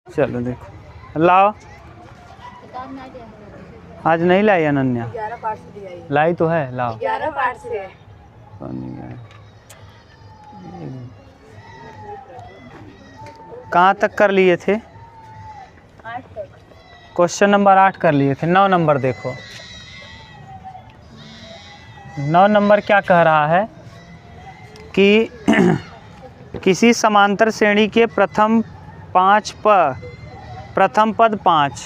चलो देखो लाओ। आज नहीं लाई अनन्या? 11 पार्ट से दी आई। लाई तो है, लाओ। 11 पार्ट से है। कहाँ तक कर लिए थे? 8 तक। क्वेश्चन नंबर 8 कर लिए थे। 9 नंबर देखो। 9 नंबर क्या कह रहा है कि किसी समांतर श्रेणी के प्रथम पद 5।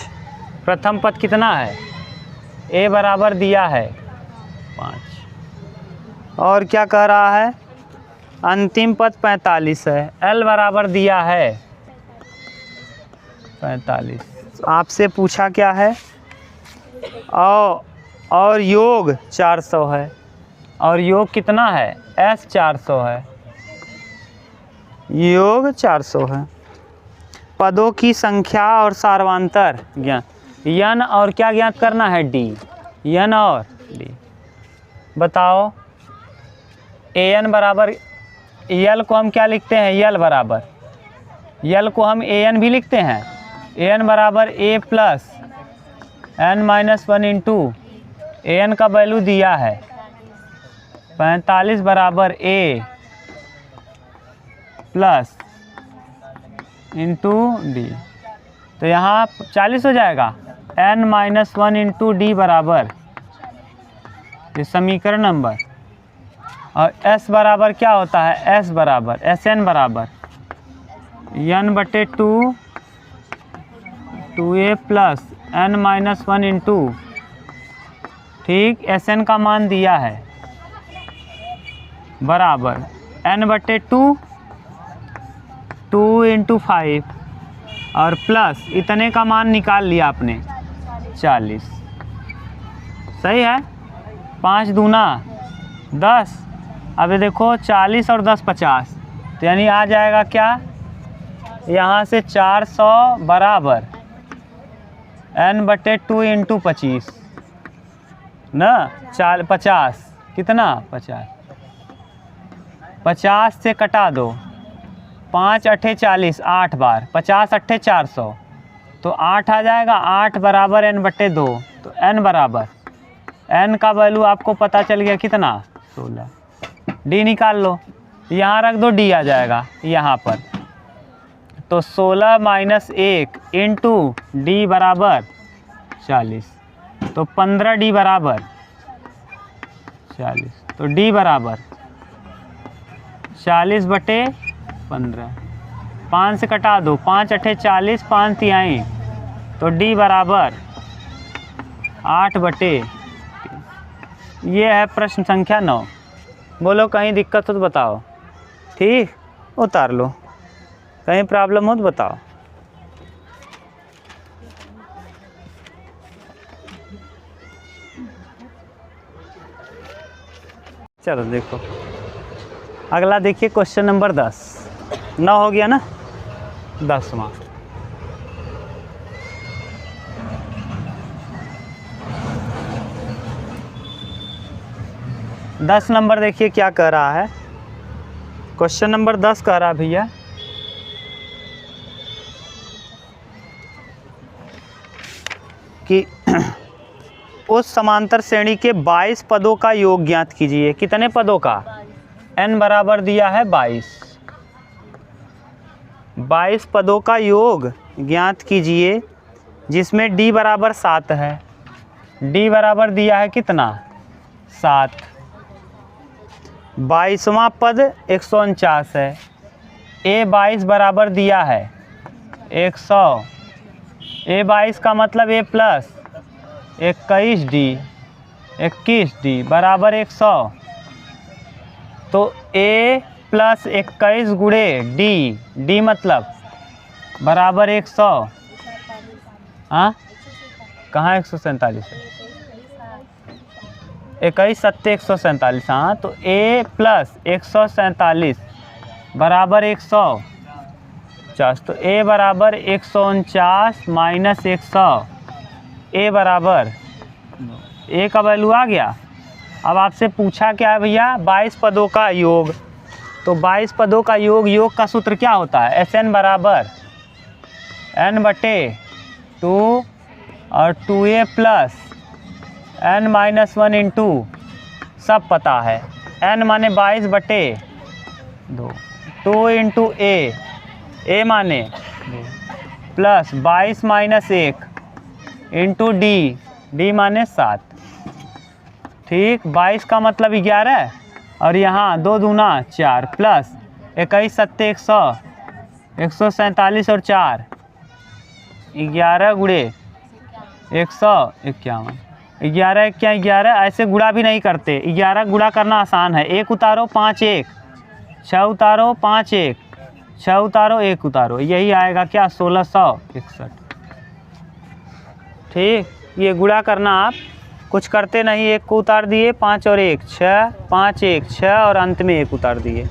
प्रथम पद कितना है? ए बराबर दिया है 5। और क्या कह रहा है? अंतिम पद 45 है। एल बराबर दिया है 45। आपसे पूछा क्या है? और योग 400 है। और योग कितना है? एस 400 है। योग 400 है। पदों की संख्या और सार्वंतर ज्ञात। यन और क्या ज्ञात करना है? डी। यन और डी। बताओ। एन बराबर यल को हम क्या लिखते हैं? यल बराबर यल को हम एन भी लिखते हैं। एन बराबर A plus N minus 1 into N का वैल्यू दिया है 45 बराबर ए प्लस इंटू डी। तो यहाँ 40 हो जाएगा। एन माइनस 1 इंटू डी बराबर ये समीकरण नंबर। और एस बराबर क्या होता है? एस बराबर एस एन बराबर एन बटे 2a plus N minus 1 into, ठीक, एस एन का मान दिया है बराबर एन बटे 2 इंटू 5 और प्लस इतने का मान निकाल लिया आपने 40। सही है। 5 दूना 10। अब देखो 40 और 10 50। तो यानी आ जाएगा क्या? यहाँ से 400 बराबर n बटे 2 इंटू 25 ना 50। कितना? 50 से कटा दो। 5 अट्ठे 40 8 बार 50 अट्ठे 400 तो 8 आ जाएगा। 8 बराबर n बटे 2। तो n बराबर n का वैल्यू आपको पता चल गया कितना? 16। डी निकाल लो। यहाँ रख दो, डी आ जाएगा यहाँ पर। तो 16 माइनस 1 इंटू डी बराबर 40। तो 15 डी बराबर 40। तो डी बराबर 40 बटे 15। 5 से कटा दो। 5 अट्ठे 40 5 तिहाई। तो डी बराबर 8 बटे। ये है प्रश्न संख्या 9। बोलो कहीं दिक्कत हो तो बताओ। ठीक, उतार लो। कहीं प्रॉब्लम हो तो बताओ। चलो देखो अगला देखिए क्वेश्चन नंबर 10। 9 हो गया ना, 10वां। दस नंबर देखिए क्या कह रहा है। क्वेश्चन नंबर 10 कह रहा भैया कि उस समांतर श्रेणी के 22 पदों का योग ज्ञात कीजिए। कितने पदों का? n बराबर दिया है 22 पदों का योग ज्ञात कीजिए जिसमें d बराबर 7 है। d बराबर दिया है कितना? 7। 22वां पद 149 है। a 22 बराबर दिया है 100। a 22 का मतलब a प्लस 21d बराबर 100। तो a प्लस 21 गुणे d मतलब बराबर 100। हाँ, कहाँ 147 है? 21 सत्ते 147। हाँ, तो a प्लस 147 बराबर 150। तो a बराबर 149 माइनस 100। a बराबर a का वैल्यू आ गया। अब आपसे पूछा क्या है भैया? 22 पदों का योग। तो 22 पदों का योग का सूत्र क्या होता है? एस एन बराबर n बटे 2 और 2a plus n minus 1 into सब पता है, n माने 22 बटे 2, 2 इंटू a माने 2 प्लस 22 माइनस 1 इंटू d माने 7। ठीक, 22 का मतलब 11 और यहाँ 2 दूना 4 प्लस 21 सत्ते 100, 147 और 4 11 गुणे 151, 11 क्या 11, ऐसे गुणा भी नहीं करते, 11 गुणा करना आसान है। 1 उतारो 5 1, 6 उतारो 5 1, 6 उतारो 1 उतारो, यही आएगा क्या 1661। ठीक, ये गुणा करना आप कुछ करते नहीं, 1 को उतार दिए, 5 और 1 6, 5 1 6 और अंत में 1 उतार दिए।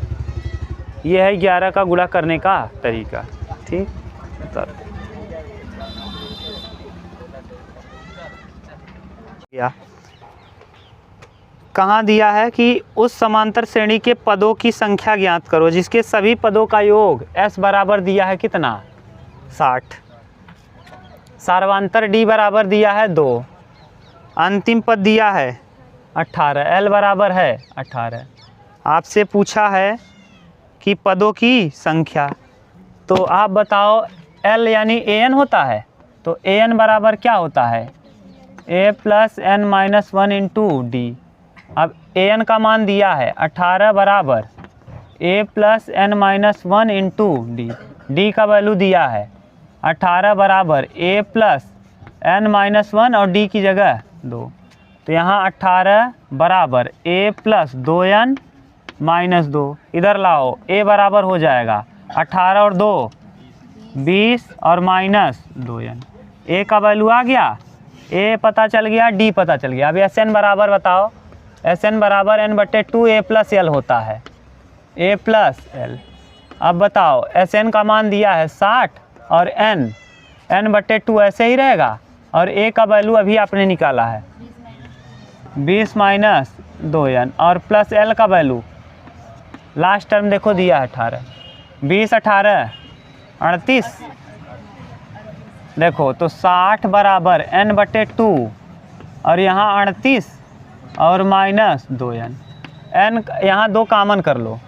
ये है 11 का गुणा करने का तरीका। ठीक, उतार दिया। कहाँ दिया है कि उस समांतर श्रेणी के पदों की संख्या ज्ञात करो जिसके सभी पदों का योग s बराबर दिया है कितना 60, सार्वांतर d बराबर दिया है 2, अंतिम पद दिया है 18, l बराबर है 18। आपसे पूछा है कि पदों की संख्या, तो आप बताओ l यानी an होता है, तो an बराबर क्या होता है a plus n minus 1 into D. अब an का मान दिया है 18 बराबर a plus n minus 1 into D, D का वैल्यू दिया है 18 बराबर a प्लस n माइनस 1 और d की जगह 2, तो यहाँ 18 बराबर a प्लस 2n माइनस 2, इधर लाओ a बराबर हो जाएगा 18 और 2 20 और माइनस 2n, a का वैल्यू आ गया, a पता चल गया, d पता चल गया। अब Sn बराबर बताओ, Sn बराबर n बटे 2a प्लस l होता है, a प्लस l। अब बताओ Sn का मान दिया है 60 और n बटे 2 ऐसे ही रहेगा, और a का वैल्यू अभी आपने निकाला है 20 माइनस 2n और प्लस l का वैल्यू लास्ट टर्म देखो दिया है 18, 20 18 38, देखो तो 60 बराबर n बटे 2 और यहाँ 38 और माइनस 2n, n यहाँ 2 कामन कर लो,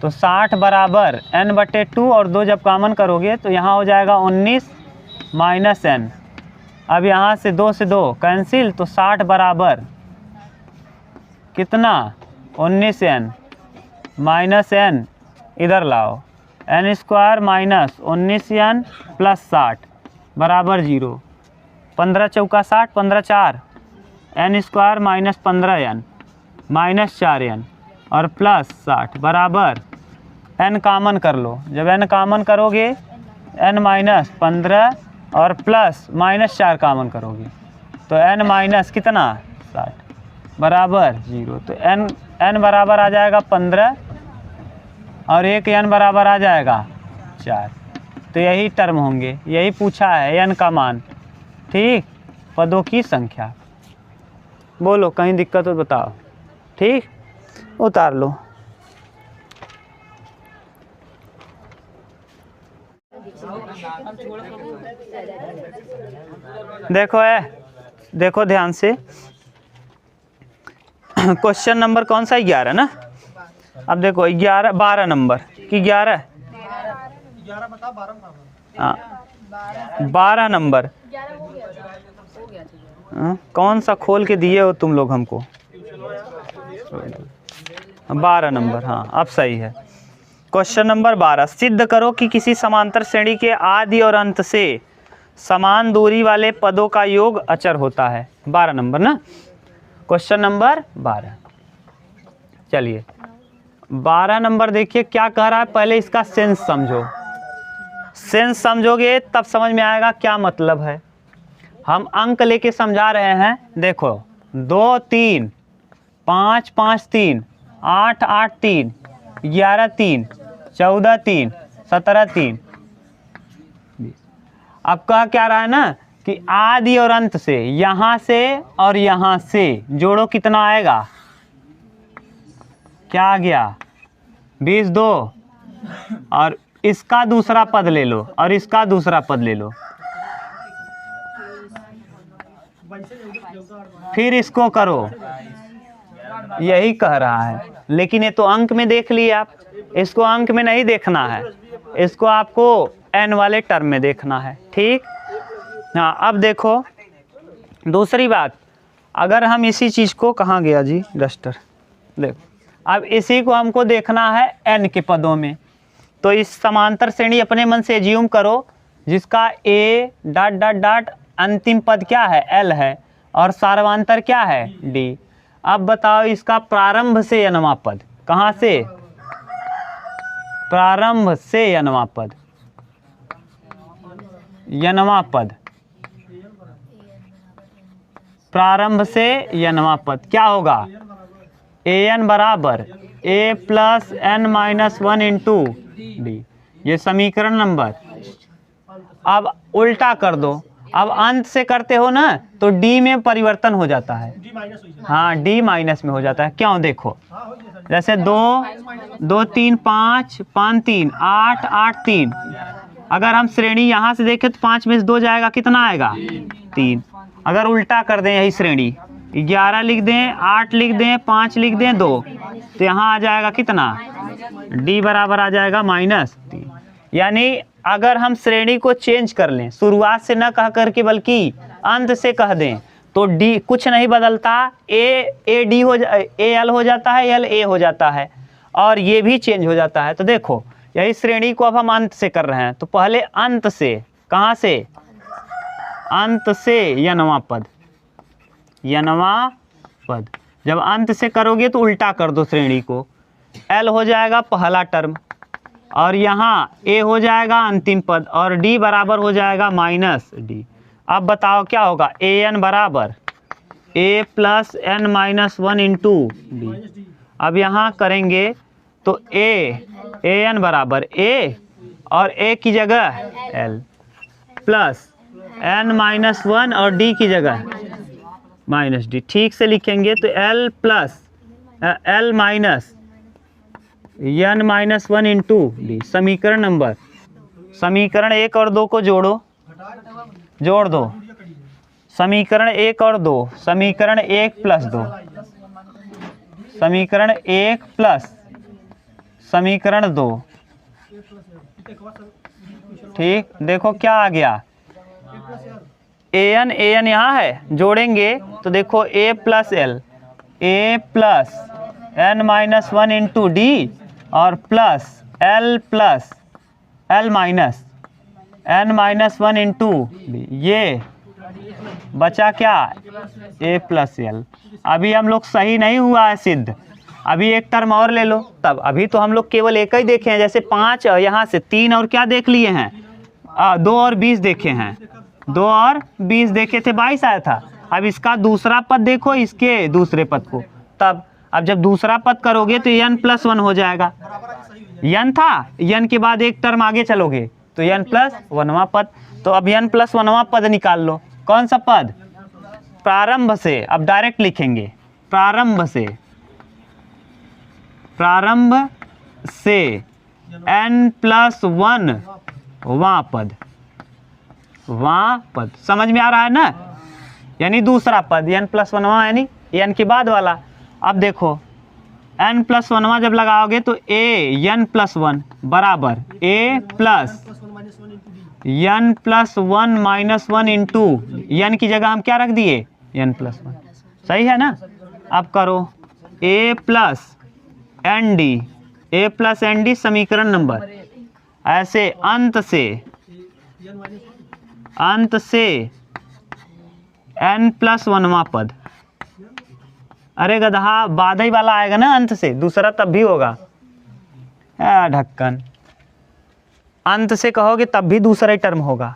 तो 60 बराबर n बटे 2 और 2 जब कामन करोगे तो यहाँ हो जाएगा 19 माइनस n। अब यहाँ से 2 से 2 कैंसिल, तो 60 बराबर कितना 19n माइनस n, इधर लाओ n square minus 19n plus 60 बराबर 0, 15 चौका 60, 15 4 n square minus 15n minus 4n और प्लस 60 बराबर n कामन कर लो। जब n कामन करोगे n माइनस 15 और प्लस माइनस 4 कामन करोगे तो n माइनस कितना 60 बराबर 0, तो n बराबर आ जाएगा 15 और एक n बराबर आ जाएगा 4, तो यही टर्म होंगे, यही पूछा है n का मान। ठीक, पदों की संख्या। बोलो कहीं दिक्कत हो बताओ। ठीक, उतार लो। देखो ध्यान से, क्वेश्चन नंबर कौन सा 11 ना। अब देखो 12 नंबर कि 11 हाँ 12 नंबर कौन सा खोल के दिए हो तुम लोग हमको, 12 नंबर, हाँ अब सही है। क्वेश्चन नंबर 12, सिद्ध करो कि किसी समांतर श्रेणी के आदि और अंत से समान दूरी वाले पदों का योग अचर होता है। 12 नंबर ना, क्वेश्चन नंबर 12। चलिए 12 नंबर देखिए क्या कह रहा है, पहले इसका सेंस समझो, सेंस समझोगे तब समझ में आएगा क्या मतलब है। हम अंक लेके समझा रहे हैं, देखो 2 3 5 5 3 8 8 3 11 3 14 3 17 3 20। अब कह क्या रहा है ना कि आदि और अंत से, यहाँ से और यहाँ से जोड़ो कितना आएगा, क्या आ गया 20 2 और इसका दूसरा पद ले लो और इसका दूसरा पद ले लो, फिर इसको करो। यही कह रहा है, लेकिन ये तो अंक में देख लिए आप, इसको अंक में नहीं देखना है, इसको आपको n वाले टर्म में देखना है। ठीक। हाँ, अब देखो दूसरी बात, अगर हम इसी चीज़ को, कहाँ गया जी डस्टर, देखो अब इसी को हमको देखना है n के पदों में, तो इस समांतर श्रेणी अपने मन से एज्यूम करो जिसका a डॉट डॉट डॉट अंतिम पद क्या है, l है, और सार्वंतर क्या है, d। अब बताओ इसका प्रारंभ से nवां पद, कहाँ से, प्रारंभ से nवां पद, nवां पद, प्रारंभ से nवां पद क्या होगा, an बराबर a plus n minus 1 into D, ये समीकरण नंबर। अब उल्टा कर दो, अब अंत से करते हो ना तो d में परिवर्तन हो जाता है, हाँ d माइनस में हो जाता है। क्यों, देखो जैसे 2 2 3 5 5 3 8 8 3, अगर हम श्रेणी यहाँ से देखें तो 5 में से 2 जाएगा, कितना आएगा 3। अगर उल्टा कर दें यही श्रेणी, 11 लिख दें, 8 लिख दें, 5 लिख दें, 2, तो यहाँ आ जाएगा कितना, d बराबर आ जाएगा -3। यानी अगर हम श्रेणी को चेंज कर लें, शुरुआत से न कह करके बल्कि अंत से कह दें, तो d कुछ नहीं बदलता, a d हो a l हो जाता है, l a हो जाता है, और ये भी चेंज हो जाता है। तो देखो यही श्रेणी को अब हम अंत से कर रहे हैं, तो पहले अंत से, कहाँ से, अंत से nवां पद, nवां पद। जब अंत से करोगे तो उल्टा कर दो श्रेणी को, l हो जाएगा पहला टर्म, और यहाँ a हो जाएगा अंतिम पद, और d बराबर हो जाएगा -d। अब बताओ क्या होगा, an बराबर a plus n minus 1 into D. अब यहाँ करेंगे तो an बराबर a और a की जगह l प्लस n माइनस 1 और d की जगह -d। ठीक से लिखेंगे तो l plus l minus n minus 1 into D, समीकरण नंबर। समीकरण 1 और 2 को जोड़ो, जोड़ दो, समीकरण 1 और 2, समीकरण 1 प्लस 2, समीकरण 1 प्लस समीकरण 2। ठीक, देखो क्या आ गया, an यहाँ है, जोड़ेंगे तो देखो a plus l, a plus n minus 1 into D, और plus l minus n minus 1 into D, ये बचा क्या, a प्लस l। अभी हम लोग सही नहीं हुआ है सिद्ध, अभी एक टर्म और ले लो। तब अभी तो हम लोग केवल एक ही देखे हैं, जैसे 5 यहाँ से 3 और क्या देख लिए हैं, 2 और 20 देखे हैं, 2 और 20 देखे थे, 22 आया था। अब इसका दूसरा पद देखो, इसके दूसरे पद को, तब अब जब दूसरा पद करोगे तो n प्लस 1 हो जाएगा, n था, n के बाद एक टर्म आगे चलोगे तो n प्लस 1वां पद। तो अब n प्लस 1वां पद निकाल लो, कौन सा पद, प्रारंभ से। अब डायरेक्ट लिखेंगे, प्रारंभ से, प्रारंभ से n प्लस 1 वां पद, वां पद, समझ में आ रहा है ना, यानी दूसरा पद n प्लस 1वां, यानी n के बाद वाला। अब देखो n प्लस 1वां जब लगाओगे तो n प्लस 1 बराबर a plus n plus 1 minus 1 into n की जगह हम क्या रख दिए, n प्लस 1, सही है ना। अब करो a plus n d, a plus n d समीकरण नंबर। ऐसे अंत से n प्लस 1वां पद, अरे गधा बाद ही वाला आएगा ना अंत से, दूसरा तब भी होगा, ढक्कन, अंत से कहोगे तब भी दूसरा ही टर्म होगा।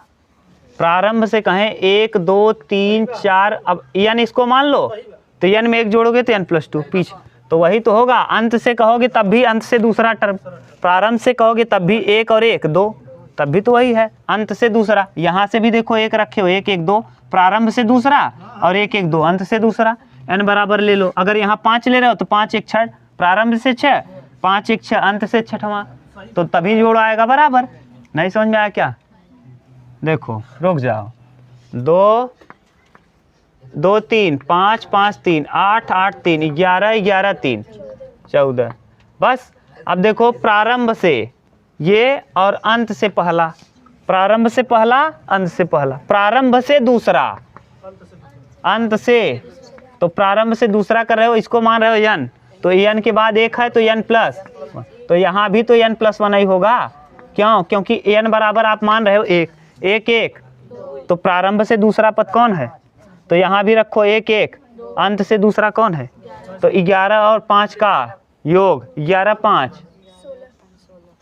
प्रारंभ से कहें 1 2 3 4, अब n इसको मान लो तो n में 1 जोड़ोगे तो n प्लस 2 पीछे, तो वही तो होगा। अंत से कहोगे तब भी अंत से दूसरा टर्म, प्रारंभ से कहोगे तब भी 1 और 1 2, तब भी तो वही है, अंत से दूसरा। यहाँ से भी देखो 1 रखे हो, 1 1 2, प्रारंभ से दूसरा, और 1 1 2 अंत से दूसरा। n बराबर ले लो, अगर यहाँ 5 ले रहे हो तो 5 1 6, प्रारंभ से 6, 5 1 6 अंत से 6वां, तो तभी जोड़ आएगा बराबर। नहीं समझ में आया क्या? देखो रुक जाओ, 2 2 3 5 5 3 8 8 3 11 11 3 14। बस अब देखो प्रारंभ से ये और अंत से पहला, प्रारंभ से पहला अंत से पहला, प्रारंभ से दूसरा अंत से, तो प्रारंभ से दूसरा कर रहे हो, इसको मान रहे हो n, तो n के बाद 1 है तो n प्लस, तो यहाँ भी तो n प्लस 1 ही होगा। क्यों? क्योंकि n बराबर आप मान रहे हो 1 1 1, तो प्रारंभ से दूसरा पद कौन है? तो यहाँ भी रखो 1 1, अंत से दूसरा कौन है? तो 11 और 5 का योग, 11 5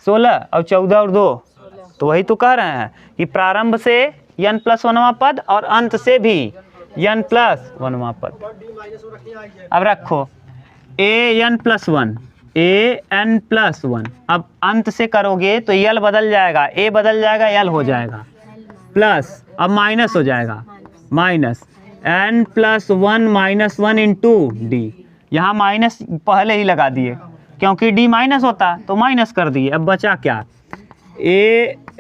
16 और 14 और 2, तो वही तो कह रहे हैं कि प्रारंभ से n प्लस 1वां पद और अंत से भी n प्लस 1वां पद। अब रखो an प्लस 1 an प्लस 1, अब अंत से करोगे तो l बदल जाएगा, a बदल जाएगा, l हो जाएगा प्लस, अब माइनस हो जाएगा, minus n plus 1 minus 1 into D. यहाँ माइनस पहले ही लगा दिए क्योंकि d माइनस होता तो माइनस कर दिए। अब बचा क्या?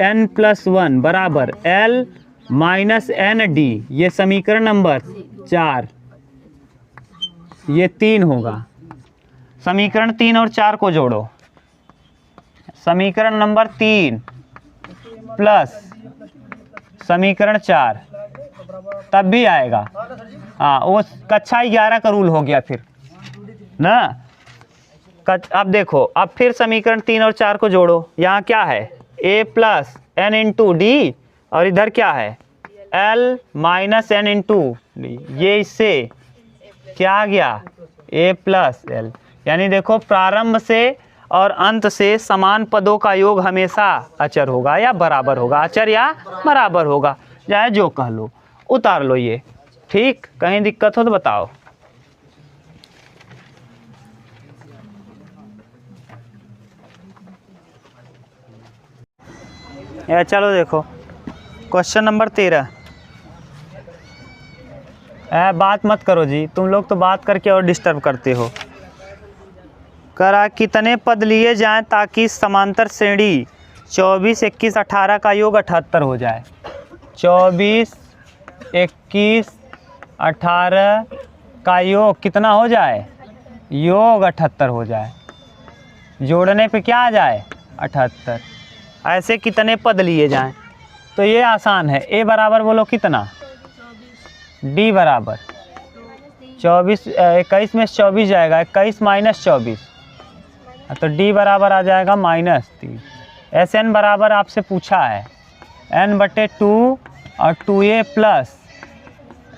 an प्लस 1 बराबर l माइनस एन डी, ये समीकरण नंबर 4, ये 3 होगा। समीकरण 3 और 4 को जोड़ो, समीकरण नंबर 3 प्लस समीकरण 4, तब भी आएगा। हाँ, वो कक्षा 11 का रूल हो गया फिर ना। अब देखो, अब फिर समीकरण 3 और 4 को जोड़ो, यहाँ क्या है? a plus n into D, और इधर क्या है? l minus n into D. ये इससे क्या आ गया? a plus l. यानी देखो, प्रारंभ से और अंत से समान पदों का योग हमेशा अचर होगा या बराबर होगा, अचर या बराबर होगा, चाहे जो कह लो। उतार लो ये, ठीक? कहीं दिक्कत हो तो बताओ। या चलो देखो क्वेश्चन नंबर 13। बात मत करो जी, तुम लोग तो बात करके और डिस्टर्ब करते हो। करा कितने पद लिए जाएं ताकि समांतर श्रेणी 24 21 18 का योग 78 हो जाए? 24 21 18 का योग कितना हो जाए? योग 78 हो जाए। जोड़ने पे क्या आ जाए? 78। ऐसे कितने पद लिए जाएं? तो ये आसान है। a बराबर बोलो कितना? d बराबर 24, 21 में 24 जाएगा, 21 माइनस 24, तो d बराबर आ जाएगा -3। Sn बराबर आपसे पूछा है n/2 और 2a प्लस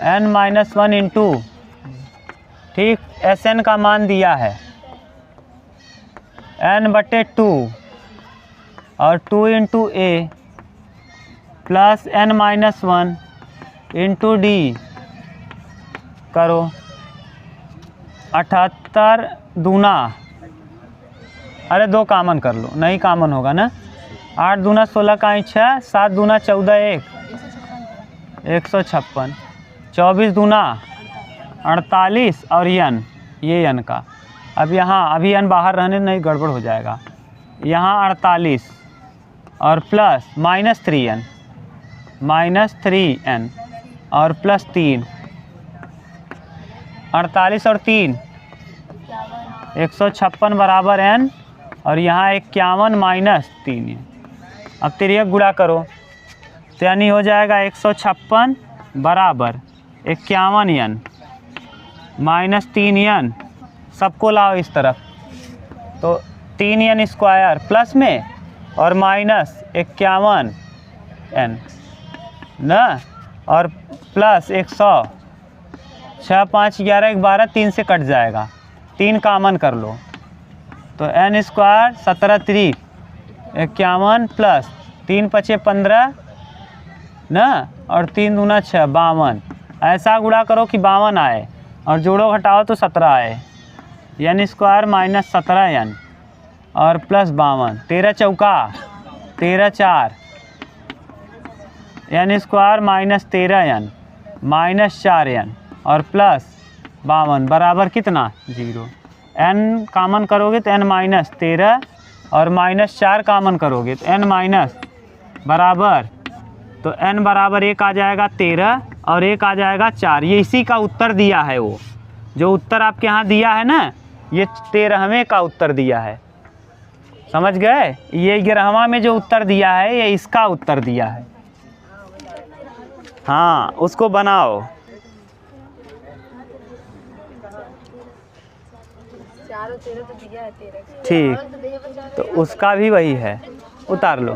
n-1 इंटू, ठीक? Sn का मान दिया है n/2 और 2 into a plus n-1 into D. करो 78 दूना, अरे 2 कामन कर लो, नहीं कामन होगा ना। 8 दूना 16 का 6, 7 दूना 14 156, 24 दूना 48 और n, ये n का। अब यहाँ अभी n बाहर रहने नहीं, गड़बड़ हो जाएगा। यहाँ 48 और प्लस -3n और प्लस 3, 48 और 3 156 बराबर n, और यहाँ 51 - 3n। अब तिर्यक गुणा करो तो यानी हो जाएगा 156 बराबर 51n माइनस 3n, सबको लाओ इस तरफ, तो 3n स्क्वायर प्लस में और माइनस 51n ना, और प्लस 100, 6 5 11 12, 3 से कट जाएगा, 3 कामन कर लो, तो n स्क्वायर 17 3 51 प्लस 3 5 15 ना, और 3 दूना 6 52। ऐसा गुणा करो कि 52 आए और जोड़ो घटाओ तो 17 आए, n स्क्वायर माइनस 17n और प्लस 52, 13 चौका 13 4, n square minus 13n minus 4n और प्लस 52 बराबर कितना? 0। n कामन करोगे तो n माइनस 13 और -4 कॉमन करोगे तो n माइनस बराबर, तो n बराबर 1 आ जाएगा 13 और 1 आ जाएगा 4। ये इसी का उत्तर दिया है, वो जो उत्तर आपके यहाँ दिया है ना, ये 13वें का उत्तर दिया है। समझ गए? ये 11वां में जो उत्तर दिया है ये इसका उत्तर दिया है। हाँ, उसको बनाओ। 4 और 13 तो दिया है 13। ठीक, तो उसका भी वही है, उतार लो।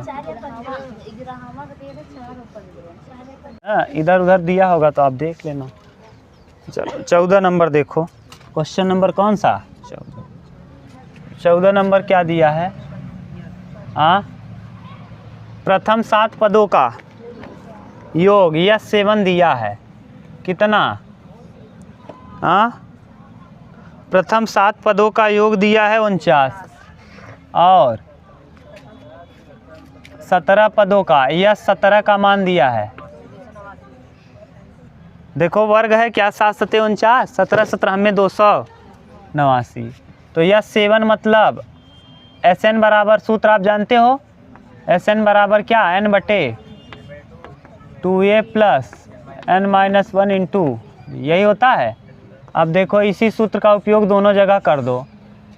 हाँ, इधर उधर दिया होगा तो आप देख लेना। चलो 14 नंबर देखो, क्वेश्चन नंबर कौन सा? 14 नंबर क्या दिया है? प्रथम 7 पदों का योग या 7 दिया है। कितना? प्रथम 7 पदों का योग दिया है 49 और 17 पदों का या 17 का मान दिया है। देखो वर्ग है क्या, 7 7 49, 17 17 में 289। तो यह 7 मतलब SN बराबर, सूत्र आप जानते हो, SN बराबर क्या, n/2a प्लस n-1 इंटू, यही होता है। अब देखो इसी सूत्र का उपयोग दोनों जगह कर दो।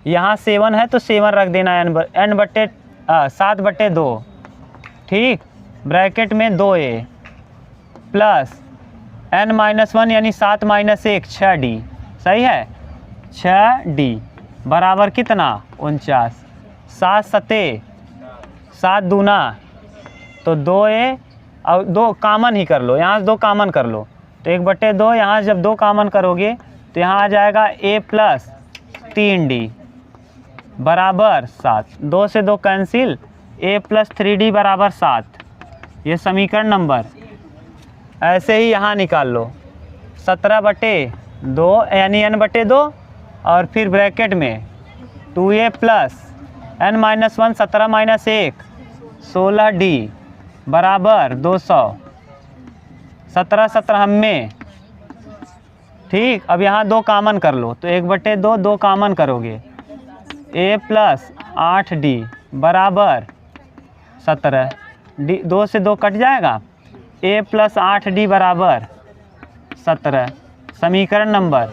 यहाँ 7 है तो 7 रख देना, n/7/2, ठीक, ब्रैकेट में 2a प्लस n-1 यानी 7 - 1 6d, सही है, 6d बराबर कितना, 49। 7 7 7 दूना तो 2a और 2 कामन ही कर लो, यहाँ से 2 कामन कर लो तो 1/2, यहाँ जब 2 कामन करोगे तो यहाँ आ जाएगा a प्लस 3d बराबर 7। 2 से 2 कैंसिल, a प्लस 3d बराबर 7। ये समीकरण नंबर। ऐसे ही यहाँ निकाल लो, 17/2 यानी n/2 और फिर ब्रैकेट में 2a प्लस n-1 17 - 1 16d बराबर 200। 17 17 में, ठीक। अब यहाँ 2 कामन कर लो तो 1/2, 2 कामन करोगे, a प्लस 8d बराबर 17। 2 से 2 कट जाएगा, a प्लस 8d बराबर 17। समीकरण नंबर,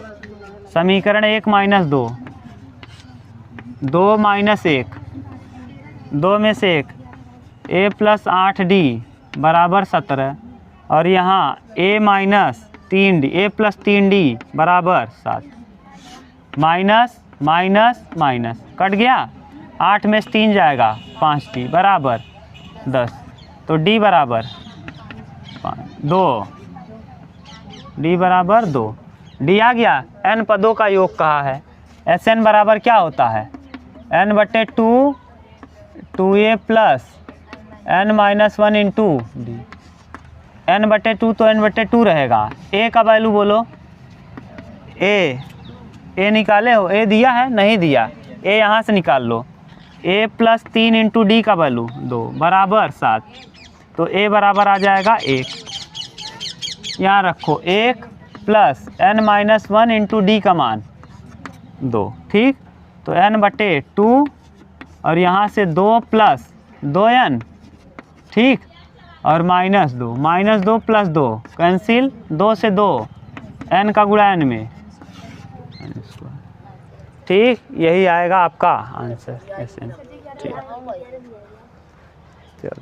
समीकरण 1 - 2, 2 - 1, 2 में से 1, a प्लस 8d बराबर 17 और यहाँ a minus 3d, a plus 3d बराबर 7। माइनस माइनस माइनस कट गया, 8 में से 3 जाएगा, 5d बराबर 10। तो d बराबर 2, d बराबर 2, d आ गया। n पदों का योग कहा है। SN बराबर क्या होता है, n/2 2a plus n-1 into d। n/2 तो n/2 रहेगा। a का वैल्यू बोलो, a निकाले हो, a दिया है, नहीं दिया, a यहाँ से निकाल लो। a प्लस 3 इंटू d का वैल्यू 2 बराबर 7। तो a बराबर आ जाएगा 1, यहाँ रखो 1 प्लस n-1 इंटू d का मान 2, ठीक। तो n/2 और यहाँ से 2 प्लस 2n, ठीक, और -2 प्लस 2 कैंसिल, 2 से 2 n का गुणा n में, ठीक। यही आएगा आपका आंसर SN, ठीक। चलो।